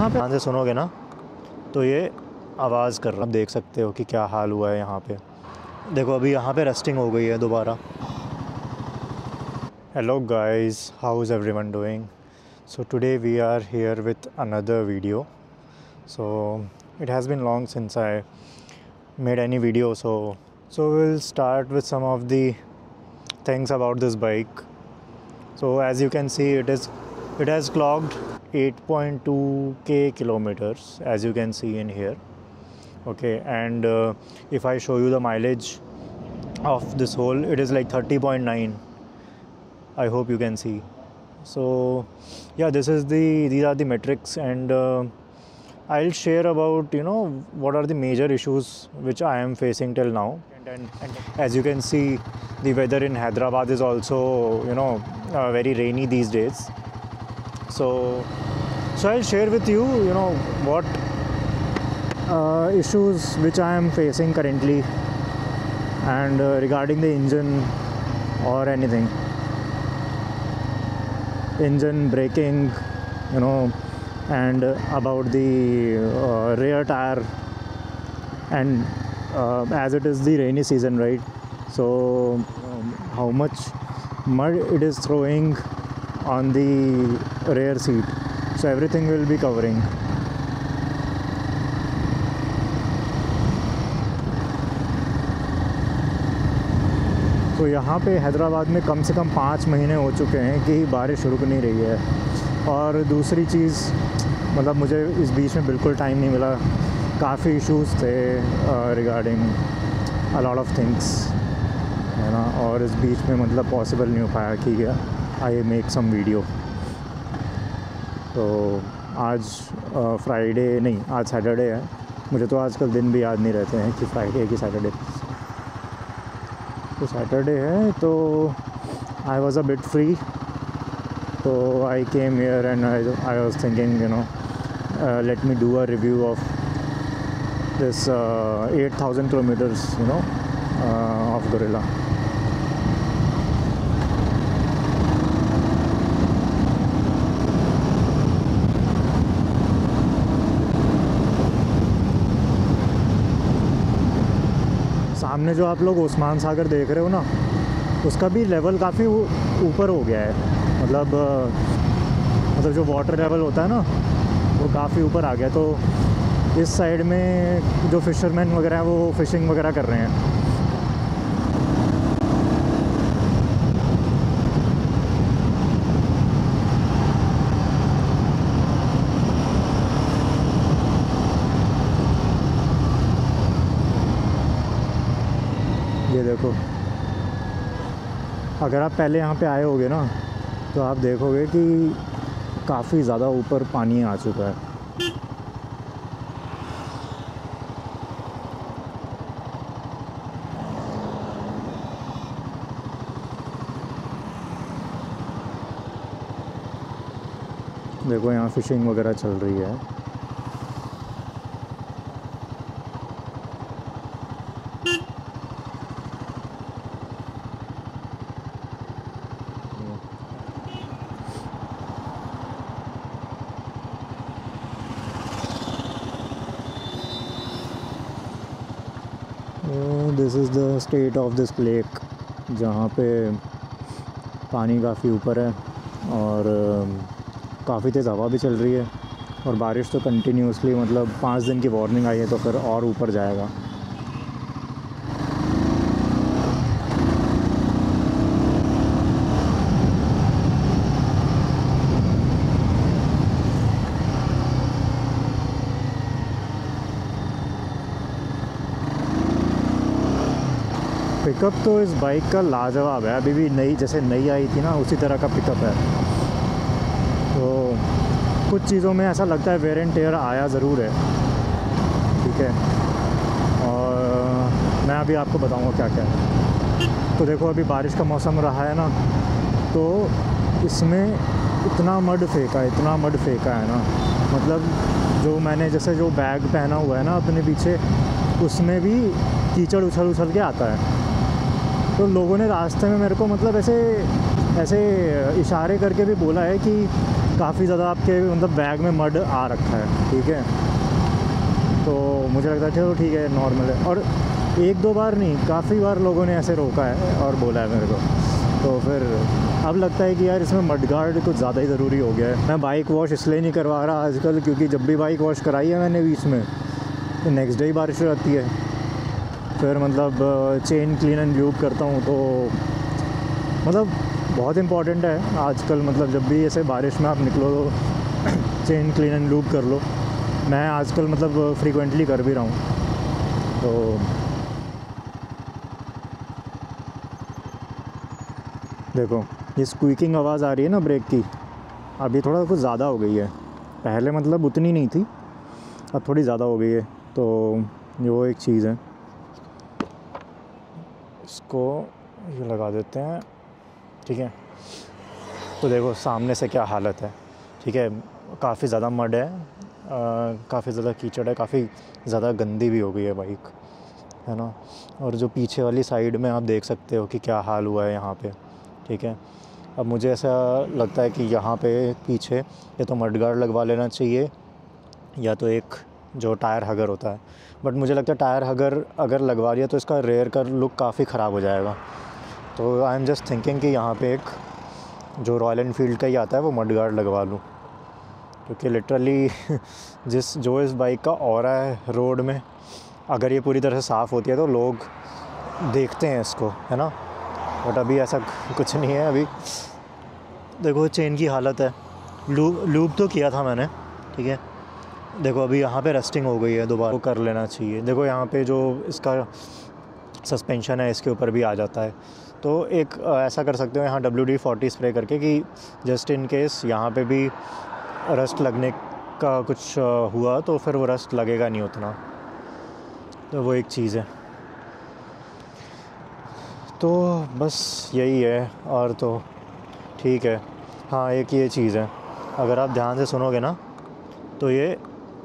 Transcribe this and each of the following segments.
यहाँ पे ध्यान से सुनोगे ना तो ये आवाज़ कर रहा, आप देख सकते हो कि क्या हाल हुआ है यहाँ पे। देखो अभी यहाँ पे रस्टिंग हो गई है दोबारा। Hello guys, how is everyone doing? So today we are here with another video. So it has been long since I made any video, so we'll start with some of the things about this bike. So as you can see, it has clocked 8.2k kilometers, as you can see in here. Okay, and if I show you the mileage of this whole, it is like 30.9. I hope you can see. So yeah, these are the metrics, and I'll share about what are the major issues which I am facing till now. And as you can see, the weather in Hyderabad is also very rainy these days. So I'll share with you what issues which I am facing currently, and regarding the engine or anything, engine, braking, and about the rear tire, and as it is the rainy season, right? So how much mud it is throwing on the rear seat, so everything will be covering. तो यहाँ पे हैदराबाद में कम से कम 5 महीने हो चुके हैं कि बारिश रुक नहीं रही है। और दूसरी चीज़, मतलब मुझे इस बीच में बिल्कुल टाइम नहीं मिला, काफ़ी इश्यूज़ थे regarding a lot of things, है ना। और इस बीच में मतलब पॉसिबल नहीं हो पाया कि आई मेक सम वीडियो। तो आज फ्राइडे नहीं, आज सैटरडे है। मुझे तो आजकल दिन भी याद नहीं रहते हैं कि फ्राइडे है कि सैटरडे। तो सैटरडे है, तो I was a bit free, so I came here and I was thinking, let me do a review of this 8,000 kilometers, of Gorilla. सामने जो आप लोग ओस्मान सागर देख रहे हो ना, उसका भी लेवल काफ़ी ऊपर हो गया है। मतलब जो वाटर लेवल होता है ना, वो काफ़ी ऊपर आ गया। तो इस साइड में जो फिशरमैन वगैरह हैं वो फ़िशिंग वगैरह कर रहे हैं। ये देखो, अगर आप पहले यहाँ पे आए होगे ना तो आप देखोगे कि काफ़ी ज़्यादा ऊपर पानी आ चुका है। देखो यहाँ फ़िशिंग वगैरह चल रही है। This is the state of this lake, जहाँ पे पानी काफ़ी ऊपर है और काफ़ी तेज़ हवा भी चल रही है। और बारिश तो कंटिन्यूसली, मतलब 5 दिन की वार्निंग आई है, तो फिर और ऊपर जाएगा। पिकअप तो इस बाइक का लाजवाब है। अभी भी जैसे नई आई थी ना, उसी तरह का पिकअप है। तो कुछ चीज़ों में ऐसा लगता है वेयर एंड टेयर आया ज़रूर है, ठीक है। और मैं अभी आपको बताऊंगा क्या क्या है। तो देखो, अभी बारिश का मौसम रहा है ना, तो इसमें इतना मड फेंका है ना, मतलब जो मैंने जैसे जो बैग पहना हुआ है ना अपने पीछे, उसमें भी कीचड़ उछल के आता है। तो लोगों ने रास्ते में मेरे को मतलब ऐसे ऐसे इशारे करके भी बोला है कि काफ़ी ज़्यादा आपके मतलब बैग में मड आ रखा है, ठीक है। तो मुझे लगता है चलो ठीक है, नॉर्मल है। और एक दो बार नहीं, काफ़ी बार लोगों ने ऐसे रोका है और बोला है मेरे को। तो फिर अब लगता है कि यार इसमें मड गार्ड कुछ ज़्यादा ही ज़रूरी हो गया है। मैं बाइक वॉश इसलिए नहीं करवा रहा आजकल, क्योंकि जब भी बाइक वॉश कराई है मैंने बीच में, तो नेक्स्ट डे ही बारिश हो जाती है। फिर मतलब चेन क्लीन एंड ल्यूब करता हूँ, तो मतलब बहुत इम्पॉर्टेंट है आजकल। मतलब जब भी ऐसे बारिश में आप निकलो तो चेन क्लीन एंड ल्यूब कर लो। मैं आजकल मतलब फ्रीक्वेंटली कर भी रहा हूँ। तो देखो ये स्क्वीकिंग आवाज़ आ रही है ना ब्रेक की, अब ये थोड़ा कुछ ज़्यादा हो गई है। पहले मतलब उतनी नहीं थी, अब थोड़ी ज़्यादा हो गई है। तो वो एक चीज़ है, इसको ये लगा देते हैं, ठीक है। तो देखो सामने से क्या हालत है, ठीक है। काफ़ी ज़्यादा मड है, काफ़ी ज़्यादा कीचड़ है, काफ़ी ज़्यादा गंदी भी हो गई है बाइक, है ना। और जो पीछे वाली साइड में आप देख सकते हो कि क्या हाल हुआ है यहाँ पे, ठीक है। अब मुझे ऐसा लगता है कि यहाँ पे पीछे या तो मड गार्ड लगवा लेना चाहिए, या तो एक जो टायर हगर होता है। बट मुझे लगता है टायर हगर अगर लगवा लिया तो इसका रेयर का लुक काफ़ी ख़राब हो जाएगा। तो आई एम जस्ट थिंकिंग कि यहाँ पे एक जो रॉयल एनफील्ड का ही आता है वो मड गार्ड लगवा लूँ, क्योंकि लिटरली जो इस बाइक का ऑरा है रोड में, अगर ये पूरी तरह से साफ़ होती है तो लोग देखते हैं इसको, है ना। बट अभी ऐसा कुछ नहीं है। अभी देखो चेन की हालत है, लूब तो किया था मैंने, ठीक है। देखो अभी यहाँ पे रस्टिंग हो गई है, दोबारा कर लेना चाहिए। देखो यहाँ पे जो इसका सस्पेंशन है इसके ऊपर भी आ जाता है। तो एक ऐसा कर सकते हो यहाँ WD-40 स्प्रे करके, कि जस्ट इन केस यहाँ पे भी रस्ट लगने का कुछ हुआ तो फिर वो रस्ट लगेगा नहीं उतना। तो वो एक चीज़ है। तो बस यही है, और तो ठीक है। हाँ एक ये चीज़ है, अगर आप ध्यान से सुनोगे ना तो ये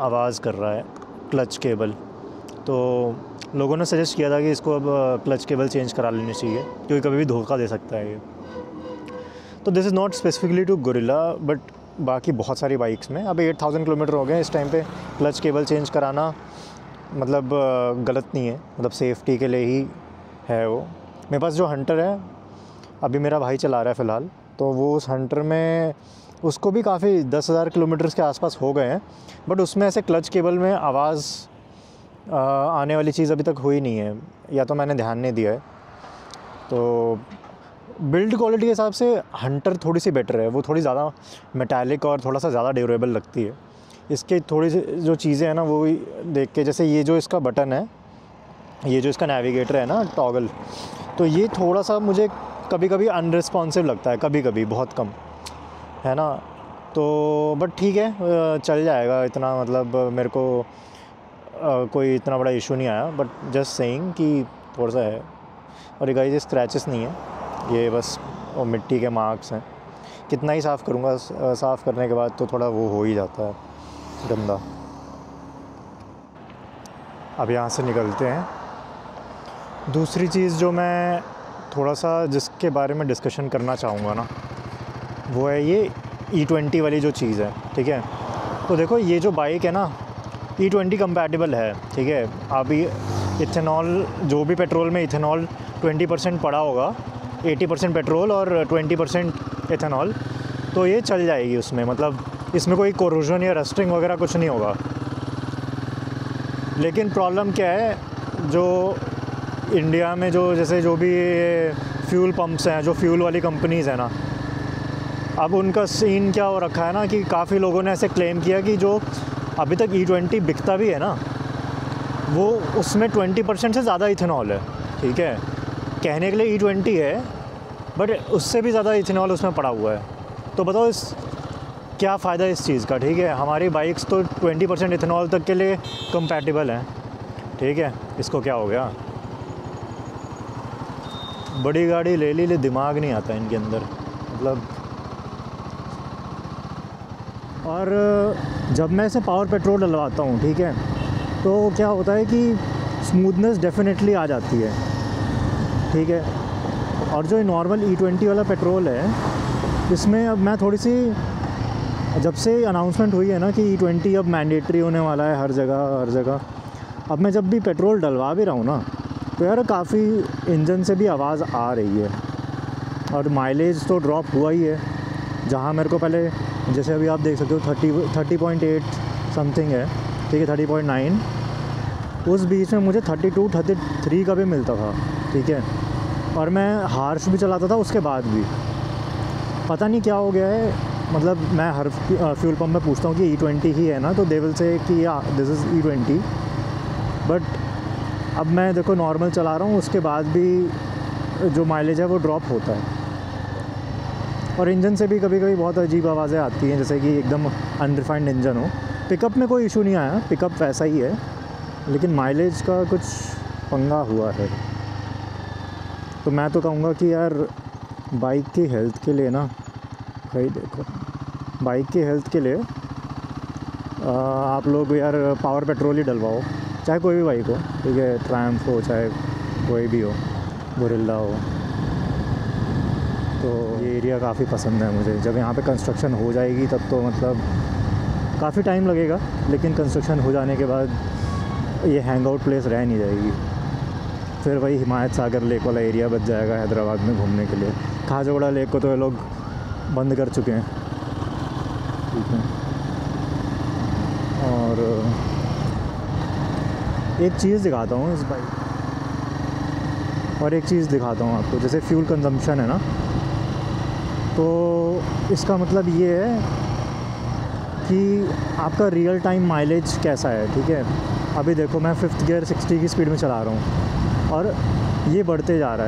आवाज़ कर रहा है क्लच केबल। तो लोगों ने सजेस्ट किया था कि इसको अब क्लच केबल चेंज करा लेनी चाहिए, क्योंकि कभी भी धोखा दे सकता है ये। तो this is not specifically to Guerrilla, but बाकी बहुत सारी बाइक्स में अब 8000 किलोमीटर हो गए इस टाइम पे क्लच केबल चेंज कराना मतलब गलत नहीं है, मतलब सेफ्टी के लिए ही है वो। मेरे पास जो हंटर है अभी मेरा भाई चला रहा है फ़िलहाल, तो वो उस हंटर में उसको भी काफ़ी 10,000 किलोमीटर्स के आसपास हो गए हैं, बट उसमें ऐसे क्लच केबल में आवाज़ आने वाली चीज़ अभी तक हुई नहीं है, या तो मैंने ध्यान नहीं दिया है। तो बिल्ड क्वालिटी के हिसाब से हंटर थोड़ी सी बेटर है, वो थोड़ी ज़्यादा मेटालिक और थोड़ा सा ज़्यादा ड्यूरेबल लगती है। इसके थोड़ी सी जो चीज़ें हैं ना वो देख के, जैसे ये जो इसका बटन है, ये जो इसका नेविगेटर है ना टॉगल, तो ये थोड़ा सा मुझे कभी कभी अनरिस्पॉन्सिव लगता है, कभी कभी बहुत कम, है ना। तो बट ठीक है, चल जाएगा इतना, मतलब मेरे को कोई इतना बड़ा इशू नहीं आया। बट जस्ट सेइंग कि थोड़ा सा है। और ये गाइस ये स्क्रैचेस नहीं है, ये बस वो मिट्टी के मार्क्स हैं। कितना ही साफ़ करूँगा, साफ़ करने के बाद तो थोड़ा वो हो ही जाता है गंदा। अब यहाँ से निकलते हैं। दूसरी चीज़ जो मैं थोड़ा सा जिसके बारे में डिस्कशन करना चाहूँगा ना, वो है ये E20 वाली जो चीज़ है, ठीक है। तो देखो ये जो बाइक है ना E20 कंपैटिबल है, ठीक है। अभी इथेनॉल, जो भी पेट्रोल में इथेनॉल 20% पड़ा होगा, 80% पेट्रोल और 20% इथेनॉल, तो ये चल जाएगी उसमें, मतलब इसमें कोई कोरोजन या रस्टिंग वगैरह कुछ नहीं होगा। लेकिन प्रॉब्लम क्या है, जो इंडिया में जो जैसे जो भी फ्यूल पंप्स हैं, जो फ्यूल वाली कंपनीज़ हैं ना, अब उनका सीन क्या हो रखा है ना कि काफ़ी लोगों ने ऐसे क्लेम किया कि जो अभी तक E20 बिकता भी है ना, वो उसमें 20% से ज़्यादा इथेनॉल है, ठीक है। कहने के लिए E20 है, बट उससे भी ज़्यादा इथेनॉल उसमें पड़ा हुआ है। तो बताओ इस क्या फ़ायदा इस चीज़ का, ठीक है। हमारी बाइक्स तो 20% इथेनॉल तक के लिए कंपैटिबल हैं, ठीक है। इसको क्या हो गया, बड़ी गाड़ी ले ली, दिमाग नहीं आता इनके अंदर, मतलब। और जब मैं इसे पावर पेट्रोल डलवाता हूँ, ठीक है, तो क्या होता है कि स्मूथनेस डेफिनेटली आ जाती है, ठीक है। और जो नॉर्मल E20 वाला पेट्रोल है, इसमें अब मैं थोड़ी सी, जब से अनाउंसमेंट हुई है ना कि E20 अब मैंडेटरी होने वाला है हर जगह, अब मैं जब भी पेट्रोल डलवा भी रहा हूँ ना, तो यार काफ़ी इंजन से भी आवाज़ आ रही है और माइलेज तो ड्रॉप हुआ ही है। जहाँ मेरे को पहले, जैसे अभी आप देख सकते हो 30.8 समथिंग है, ठीक है, 30.9, उस बीच में मुझे 32-33 का भी मिलता था, ठीक है। और मैं हार्श भी चलाता था उसके बाद भी। पता नहीं क्या हो गया है, मतलब मैं हर फ्यूल पंप में पूछता हूँ कि E20 ही है ना, तो दे विल से कि या दिस इज़ E20, बट अब मैं देखो नॉर्मल चला रहा हूँ, उसके बाद भी जो माइलेज है वो ड्रॉप होता है। और इंजन से भी कभी कभी बहुत अजीब आवाज़ें आती हैं, जैसे कि एकदम अनरिफाइंड इंजन हो। पिकअप में कोई इशू नहीं आया, पिकअप वैसा ही है, लेकिन माइलेज का कुछ पंगा हुआ है। तो मैं तो कहूँगा कि यार बाइक की हेल्थ के लिए ना, भाई देखो, बाइक की हेल्थ के लिए आप लोग यार पावर पेट्रोल ही डलवाओ, चाहे कोई भी बाइक हो, ठीक है, ट्रायम्फ हो, चाहे कोई भी हो, गोरिल्ला हो। तो ये एरिया काफ़ी पसंद है मुझे। जब यहाँ पे कंस्ट्रक्शन हो जाएगी तब तो मतलब काफ़ी टाइम लगेगा, लेकिन कंस्ट्रक्शन हो जाने के बाद ये हैंग आउट प्लेस रह नहीं जाएगी। फिर वही हिमायत सागर लेक वाला एरिया बच जाएगा हैदराबाद में घूमने के लिए। खाजोड़ा लेक को तो ये लोग बंद कर चुके हैं, ठीक है। और एक चीज़ दिखाता हूँ इस बाइक, और एक चीज़ दिखाता हूँ आपको, जैसे फ्यूल कंजम्पशन है ना, तो इसका मतलब ये है कि आपका रियल टाइम माइलेज कैसा है, ठीक है। अभी देखो मैं 5th गियर 60 की स्पीड में चला रहा हूँ और ये बढ़ते जा रहा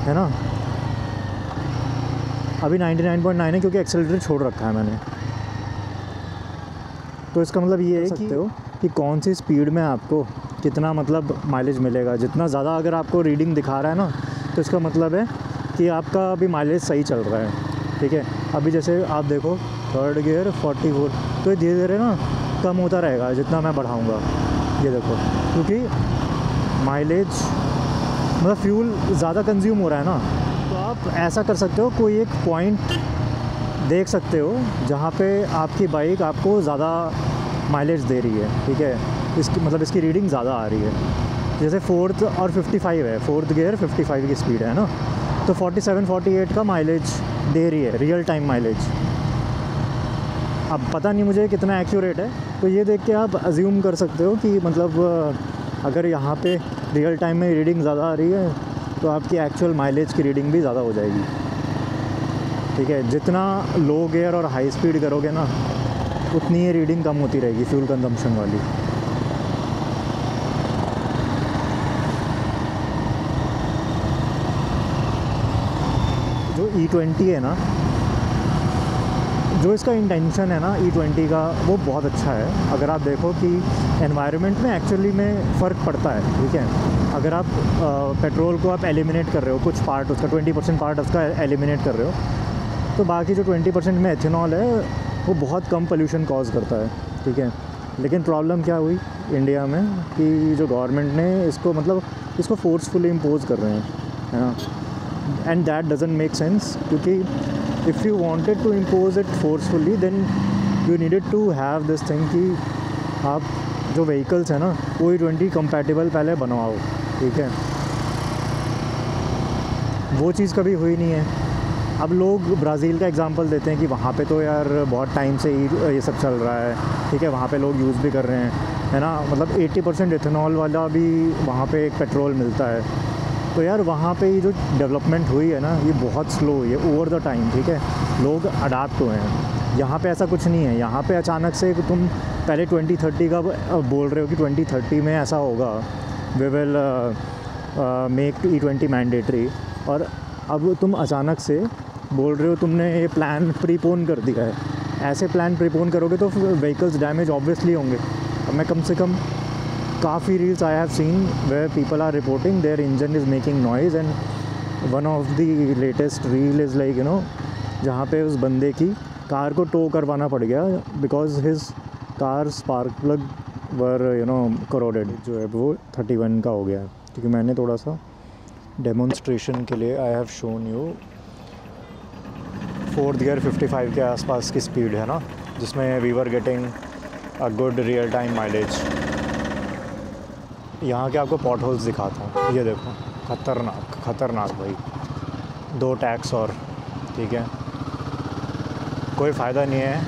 है ना। अभी 99.9 है क्योंकि एक्सेलरेटर छोड़ रखा है मैंने। तो इसका मतलब ये है कि कौन सी स्पीड में आपको कितना मतलब माइलेज मिलेगा। जितना ज़्यादा अगर आपको रीडिंग दिखा रहा है ना, तो इसका मतलब है कि आपका अभी माइलेज सही चल रहा है, ठीक है। अभी जैसे आप देखो 3rd गियर 44, तो ये धीरे धीरे ना कम होता रहेगा जितना मैं बढ़ाऊँगा, ये देखो, क्योंकि माइलेज मतलब फ्यूल ज़्यादा कंज्यूम हो रहा है ना। तो आप ऐसा कर सकते हो, कोई एक पॉइंट देख सकते हो जहाँ पे आपकी बाइक आपको ज़्यादा माइलेज दे रही है, ठीक है। इसकी मतलब इसकी रीडिंग ज़्यादा आ रही है। जैसे 4th और 55 है, 4th गियर 55 की स्पीड है ना, तो 47-48 का माइलेज दे रही है, रियल टाइम माइलेज। अब पता नहीं मुझे कितना एक्यूरेट है, तो ये देख के आप अज्यूम कर सकते हो कि मतलब अगर यहाँ पे रियल टाइम में रीडिंग ज़्यादा आ रही है तो आपकी एक्चुअल माइलेज की रीडिंग भी ज़्यादा हो जाएगी, ठीक है। जितना लो गियर और हाई स्पीड करोगे ना, उतनी ही रीडिंग कम होती रहेगी फ्यूल कंजम्पशन वाली। जो E20 है ना, जो इसका इंटेंशन है ना E20 का, वो बहुत अच्छा है। अगर आप देखो कि एनवायरनमेंट में एक्चुअली में फ़र्क पड़ता है, ठीक है। अगर आप पेट्रोल को आप एलिमिनेट कर रहे हो, कुछ पार्ट उसका 20% पार्ट उसका एलिमिनेट कर रहे हो, तो बाकी जो 20% में एथेनॉल है वो बहुत कम पोल्यूशन कॉज करता है, ठीक है। लेकिन प्रॉब्लम क्या हुई इंडिया में कि जो गवर्नमेंट ने इसको मतलब इसको फोर्सफुली इम्पोज कर रहे हैं, है ना। And that doesn't make sense, क्योंकि if you wanted to impose it forcefully then you needed to have this thing कि आप जो व्हीकल्स हैं ना वो E20 कंपैटिबल पहले बनवाओ, ठीक है। वो चीज़ कभी हुई नहीं है। अब लोग ब्राज़ील का एग्जांपल देते हैं कि वहाँ पे तो यार बहुत टाइम से ये सब चल रहा है, ठीक है, वहाँ पे लोग यूज़ भी कर रहे हैं, है ना। मतलब 80% इथेनॉल वाला भी वहाँ पे एक पेट्रोल मिलता है। तो यार वहाँ पे ये जो डेवलपमेंट हुई है ना, ये बहुत स्लो हुई है ओवर द टाइम, ठीक है। लोग अडाप्ट हुए हैं। यहाँ पे ऐसा कुछ नहीं है। यहाँ पे अचानक से तुम पहले 2030 का बोल रहे हो कि 2030 में ऐसा होगा, we will make E20 mandatory, और अब तुम अचानक से बोल रहे हो तुमने ये प्लान प्रीपोन कर दिया है। ऐसे प्लान प्रीपोन करोगे तो व्हीकल्स डैमेज ऑब्वियसली होंगे। अब मैं कम से कम काफ़ी reels I have seen where people are reporting their engine is making noise, and one of the latest reel is like जहाँ पे उस बंदे की कार को टो करवाना पड़ गया because his car spark plug were corroded. जो है वो 31 का हो गया है, क्योंकि मैंने थोड़ा सा डेमोन्स्ट्रेशन के लिए I have shown you 4th gear 55 के आसपास की स्पीड है ना, जिसमें we were getting a good real time mileage. यहाँ के आपको पॉट होल्स दिखाता हूँ, ये देखो, खतरनाक खतरनाक भाई, 2 टैक्स और, ठीक है, कोई फ़ायदा नहीं है,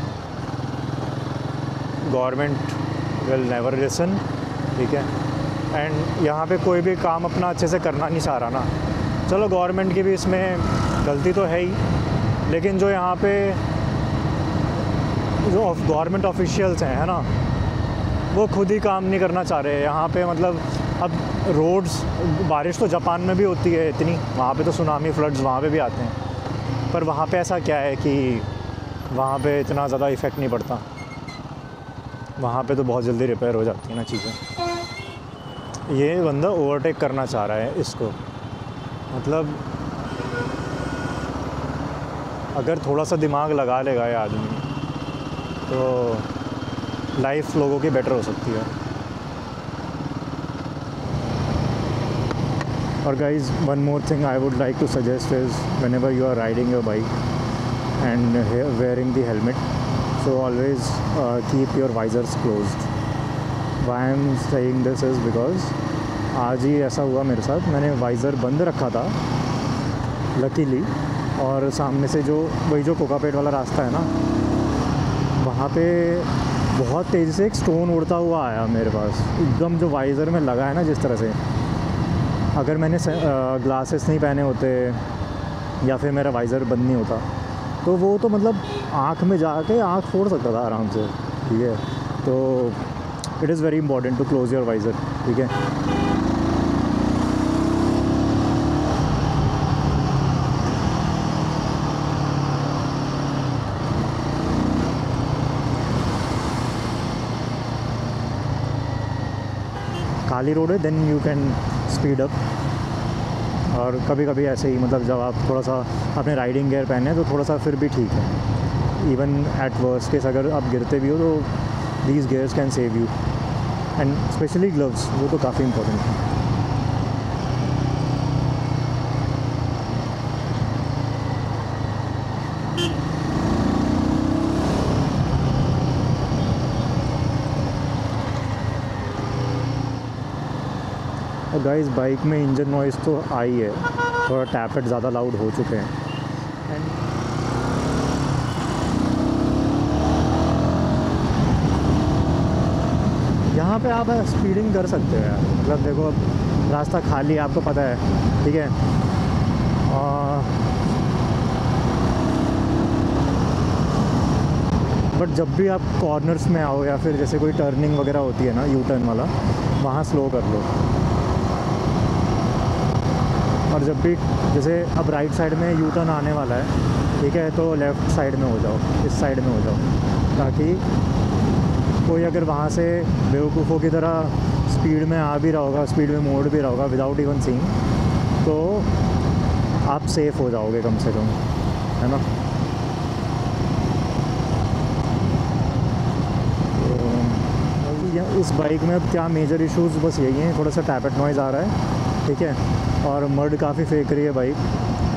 गवर्नमेंट विल नेवर लिसन, ठीक है। एंड यहाँ पे कोई भी काम अपना अच्छे से करना नहीं चाह रहा ना, चलो गवर्नमेंट की भी इसमें गलती तो है ही, लेकिन जो यहाँ पे जो गवर्नमेंट ऑफिशियल्स हैं, है ना, वो खुद ही काम नहीं करना चाह रहे हैं यहाँ पे। मतलब अब रोड्स, बारिश तो जापान में भी होती है इतनी, वहाँ पे तो सुनामी फ्लड्स वहाँ पे भी आते हैं, पर वहाँ पे ऐसा क्या है कि वहाँ पे इतना ज़्यादा इफ़ेक्ट नहीं पड़ता, वहाँ पे तो बहुत जल्दी रिपेयर हो जाती है ना चीज़ें। ये बंदा ओवरटेक करना चाह रहा है इसको, मतलब अगर थोड़ा सा दिमाग लगा लेगा ये आदमी तो लाइफ लोगों की बेटर हो सकती है। और guys, one more thing I would like to suggest is whenever you are riding your bike and wearing the helmet, so always keep your visors closed. Why I'm saying this is because आज ही ऐसा हुआ मेरे साथ, मैंने visor बंद रखा था luckily, और सामने से जो वही जो कोकापेट वाला रास्ता है ना, वहाँ पे बहुत तेज़ी से एक स्टोन उड़ता हुआ आया मेरे पास, एकदम जो वाइज़र में लगा है ना जिस तरह से। अगर मैंने ग्लासेस नहीं पहने होते या फिर मेरा वाइज़र बंद नहीं होता तो वो तो मतलब आँख में जाके आँख फोड़ सकता था आराम से, ठीक है। तो it is very important to close your visor, ठीक है। खाली रोड है then you can speed up, और कभी कभी ऐसे ही, मतलब जब आप थोड़ा सा अपने राइडिंग गियर पहने तो थोड़ा सा फिर भी ठीक है। इवन एट वर्स्ट केस अगर आप गिरते भी हो तो these gears can save you, and specially gloves, वो तो काफ़ी इंपॉर्टेंट है। और गाइस, बाइक में इंजन नॉइज़ तो आई है, थोड़ा टैपेट ज़्यादा लाउड हो चुके हैं। एंड यहाँ पे आप स्पीडिंग कर सकते हो यार, मतलब देखो अब रास्ता खाली है, आपको पता है, ठीक है। बट जब भी आप कॉर्नर्स में आओ या फिर जैसे कोई टर्निंग वगैरह होती है ना, यू टर्न वाला, वहाँ स्लो कर लो। और जब भी जैसे अब राइट साइड में यू टर्न आने वाला है, ठीक है, तो लेफ़्ट साइड में हो जाओ, इस साइड में हो जाओ, ताकि कोई अगर वहाँ से बेवकूफ़ों की तरह स्पीड में आ भी रहा होगा, स्पीड में मोड़ भी रहा होगा विदाउट इवन सीइंग, तो आप सेफ़ हो जाओगे कम से कम, है ना। तो इस बाइक में अब क्या मेजर इश्यूज़ बस यही हैं, थोड़ा सा टैपेट नॉइज़ आ रहा है, ठीक है, और मड काफ़ी फेंक रही है बाइक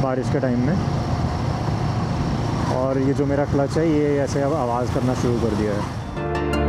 बारिश के टाइम में, और ये जो मेरा क्लच है ये ऐसे अब आवाज़ करना शुरू कर दिया है।